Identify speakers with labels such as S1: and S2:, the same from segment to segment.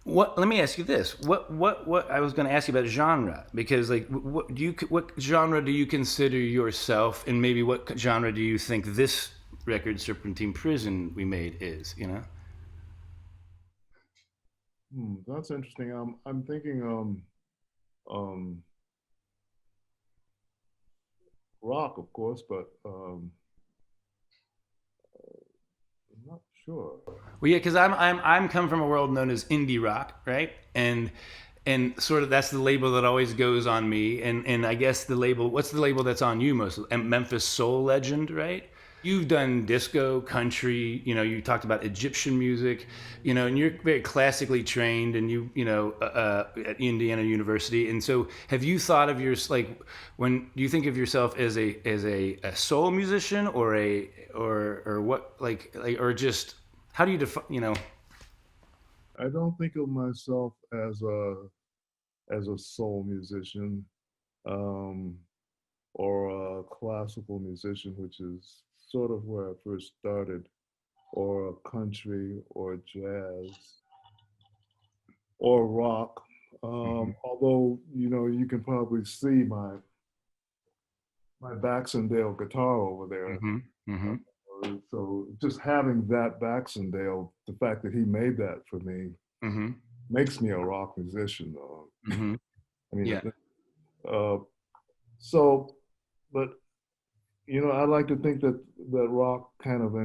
S1: What? Let me ask you this. What? I was going to ask you about genre because, like, what do you? What genre do you consider yourself, and maybe what genre do you think this record, Serpentine Prison, we made is? You know?
S2: That's interesting. I'm thinking um, rock, of course, but I'm not sure.
S1: Well, yeah, because I'm come from a world known as indie rock, right? And sort of that's the label that always goes on me. And I guess the label, what's the label that's on you most? Memphis Soul Legend, right? You've done disco, country. You know, you talked about Egyptian music. You know, and you're very classically trained, and at Indiana University. And so, have you thought of your like when do you think of yourself as a soul musician or a or what like or just how do you define? You know,
S2: I don't think of myself as a soul musician um, or a classical musician, which is sort of where I first started, or a country or jazz or rock. Although you can probably see my Baxendale guitar over there.
S1: mm-hmm, mm-hmm,
S2: So just having that Baxendale, the fact that he made that for me
S1: mm-hmm,
S2: makes me a rock musician, though.
S1: mm-hmm.
S2: I mean,
S1: Yeah.
S2: uh, so, but I like to think that rock kind of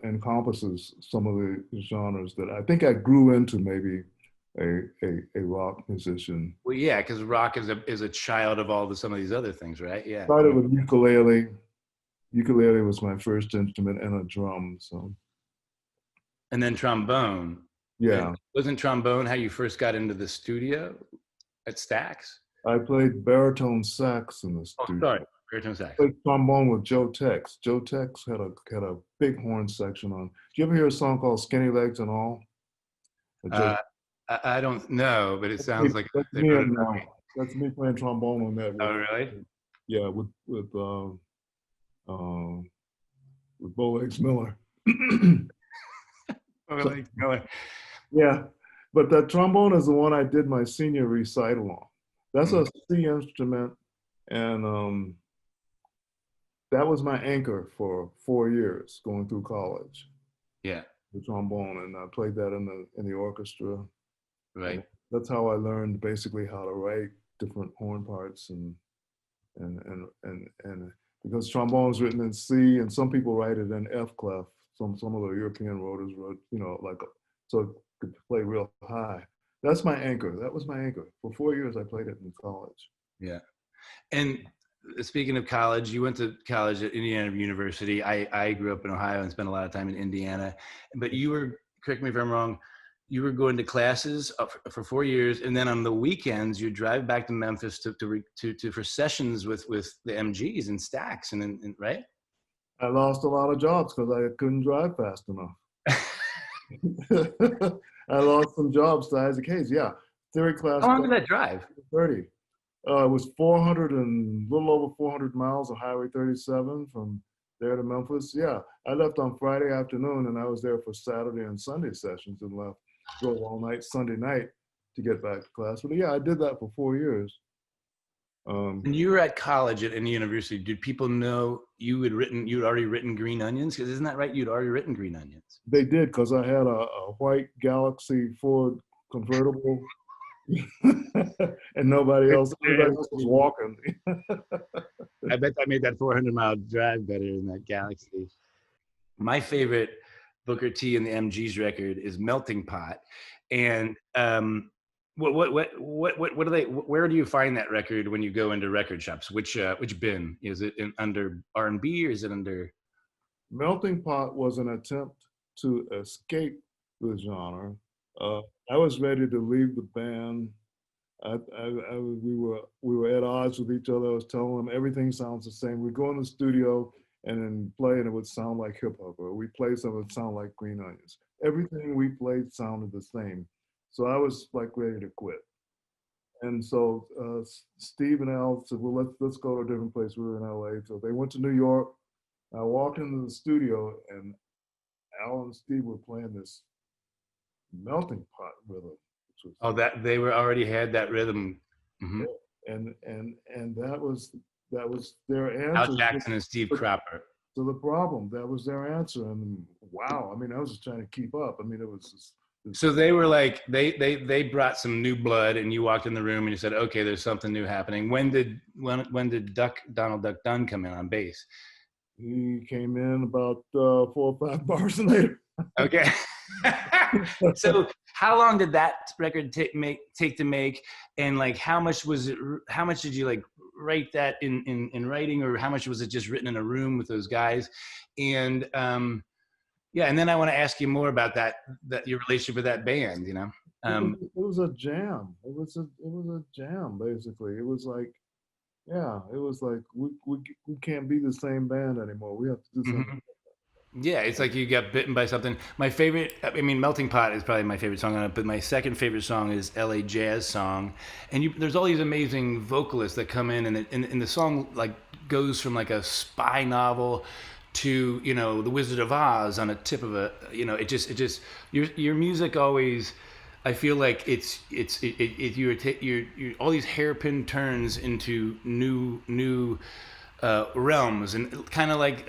S2: encompasses some of the genres that I think I grew into maybe a rock musician.
S1: Well, yeah, because rock is a child of all the some of these other things, right? Yeah.
S2: Started with ukulele. Ukulele was my first instrument and a drum. So
S1: And then trombone. And
S2: yeah,
S1: wasn't trombone how you first got into the studio at Stax?
S2: I played baritone sax in the
S1: Oh,
S2: studio.
S1: sorry, baritone sax.
S2: Played trombone with Joe Tex. Joe Tex had a big horn section on. Do you ever hear a song called Skinny Legs and All? Joe,
S1: Uh, I don't know, but it sounds like
S2: that's
S1: they
S2: me
S1: wrote it
S2: and
S1: for me.
S2: that's me playing trombone on that
S1: Oh, really?
S2: yeah uh, with Bowlegs Miller.
S1: Oh,
S2: So
S1: like, no.
S2: yeah, but that trombone is the one I did my senior recital on. That's
S1: Mhm.
S2: a C instrument, and that was my anchor for 4 years going through college.
S1: Yeah,
S2: The trombone, and I played that in the orchestra, and
S1: right.
S2: that's how I learned basically how to write different horn parts and because trombone is written in C, and some people write it in F clef. Some of the European writers wrote, like so it could play real high. That's my anchor. That was my anchor. For 4 years, I played it in college.
S1: Yeah. And speaking of college, you went to college at Indiana University. I grew up in Ohio and spent a lot of time in Indiana. But you were, correct me if I'm wrong, you were going to classes for 4 years, and then on the weekends you drive back to Memphis to for sessions with the MGs and Stacks, and right.
S2: I lost a lot of jobs because I couldn't drive fast enough. I lost some jobs to Isaac Hayes. Yeah, theory class
S1: How long did that drive?
S2: 30. It was 400 and a little over 400 miles of Highway 37 from there to Memphis. Yeah, I left on Friday afternoon and I was there for Saturday and Sunday sessions and left, drove all night Sunday night to get back to class. But yeah, I did that for 4 years. Um,
S1: When you were at college at any university, did people know you'd already written Green Onions? Because isn't that right? You'd already written Green Onions.
S2: they did because I had a white Galaxy Ford convertible and everybody else was walking.
S1: I bet that made that 400-mile drive better in that Galaxy. My favorite Booker T and the MG's record is Melting Pot, and what do they? Where do you find that record when you go into record shops? Which bin is it in, under R&B or is it under?
S2: Melting Pot was an attempt to escape the genre. Uh, I was ready to leave the band. We were at odds with each other. I was telling them everything sounds the same. We go in the studio and then play, and it would sound like hip hop, or we play something that sound like Green Onions. Everything we played sounded the same. So I was like ready to quit. And so Steve and Al said, "Well, let's go to a different place." We were in LA, so they went to New York. I walked into the studio, and Al and Steve were playing this melting pot rhythm.
S1: Oh, that they were already had that rhythm. Hmm.
S2: And that was their
S1: Al
S2: answer
S1: Jackson and Steve Cropper.
S2: to the problem. That was their answer, and wow, I mean, I was just trying to keep up. I mean, it was just.
S1: So they were like they brought some new blood, and you walked in the room and you said, okay, there's something new happening. When did Donald Duck Dunn come in on bass?
S2: He came in about 4 or 5 bars later.
S1: Okay. So how long did that record take to make, and like how much was it? How much did you like write that in writing, or how much was it just written in a room with those guys? And yeah, and then I want to ask you more about that your relationship with that band. You know,
S2: It was a jam. It was a jam basically. It was like, yeah, it was like we can't be the same band anymore. We have to do something.
S1: mhm. Yeah, it's like you got bitten by something. My favorite, I mean, Melting Pot is probably my favorite song on it, but my second favorite song is LA Jazz Song. And there's all these amazing vocalists that come in, and the song like goes from like a spy novel to, you know, The Wizard of Oz on a tip of a, you know, your music always, I feel like you're all these hairpin turns into new realms, and kind of like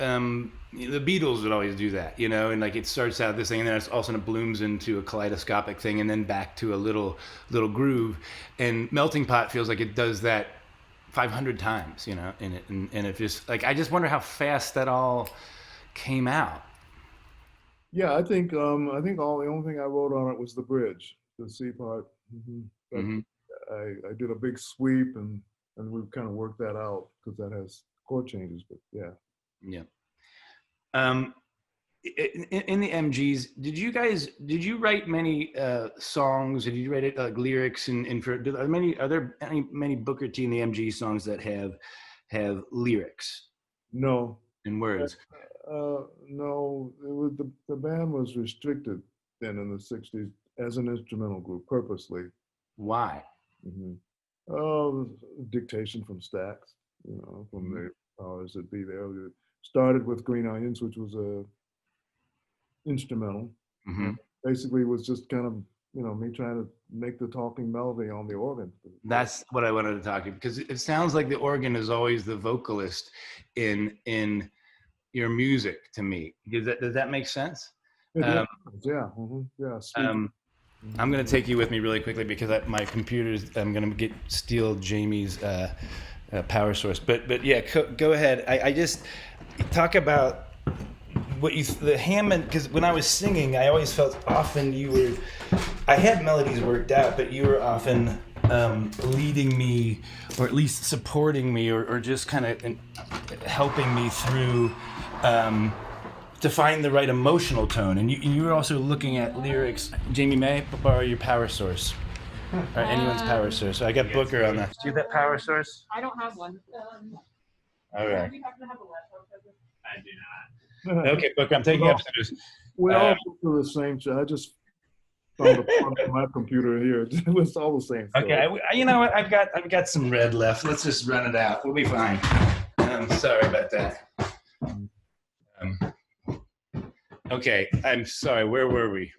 S1: the Beatles would always do that, you know, and like it starts out this thing, and then all of a sudden it blooms into a kaleidoscopic thing, and then back to a little groove. And Melting Pot feels like it does that 500 times, you know, and it just like I just wonder how fast that all came out.
S2: Yeah, I think all the only thing I wrote on it was the bridge, the C part. But
S1: Hmm.
S2: I did a big sweep, and we've kind of worked that out because that has chord changes. But yeah,
S1: Yeah. Um, in the MGs, did you write many songs? Did you write it like lyrics and are there many Booker T and the MG songs that have lyrics
S2: no,
S1: and words?
S2: no, the band was restricted then in the '60s as an instrumental group purposely.
S1: Why?
S2: Hmm Oh, dictation from Stax, from
S1: Hmm.
S2: the powers that be there. We started with Green Onions, which was a instrumental, and
S1: Hmm.
S2: basically was just kind of me trying to make the talking melody on the organ.
S1: That's what I wanted to talk to you, because it sounds like the organ is always the vocalist in your music to me. Does that make sense?
S2: It
S1: Um,
S2: is, yeah, yeah, speak.
S1: um, I'm
S2: Mhm.
S1: gonna take you with me really quickly because my computer's. I'm gonna steal Jamie's power source. But yeah, go ahead. I just talk about the Hammond, because when I was singing, I always felt often you were. I had melodies worked out, but you were often leading me, or at least supporting me, or just kind of helping me through. To find the right emotional tone, and you were also looking at lyrics. Jamie, may I borrow your power source, or anyone's power source? So I got Booker on that. Do you have that power source?
S3: I don't have one.
S1: All right.
S3: Do you happen to have a laptop? I do
S1: Okay, Booker, I'm taking up this.
S2: We
S1: Uh,
S2: all do the same shit. I just found a part of my computer here. It was all the same stuff.
S1: Okay, you know what? I've got some red left. Let's just run it out. We'll be fine. Sorry about that. Um, okay, I'm sorry. Where were we?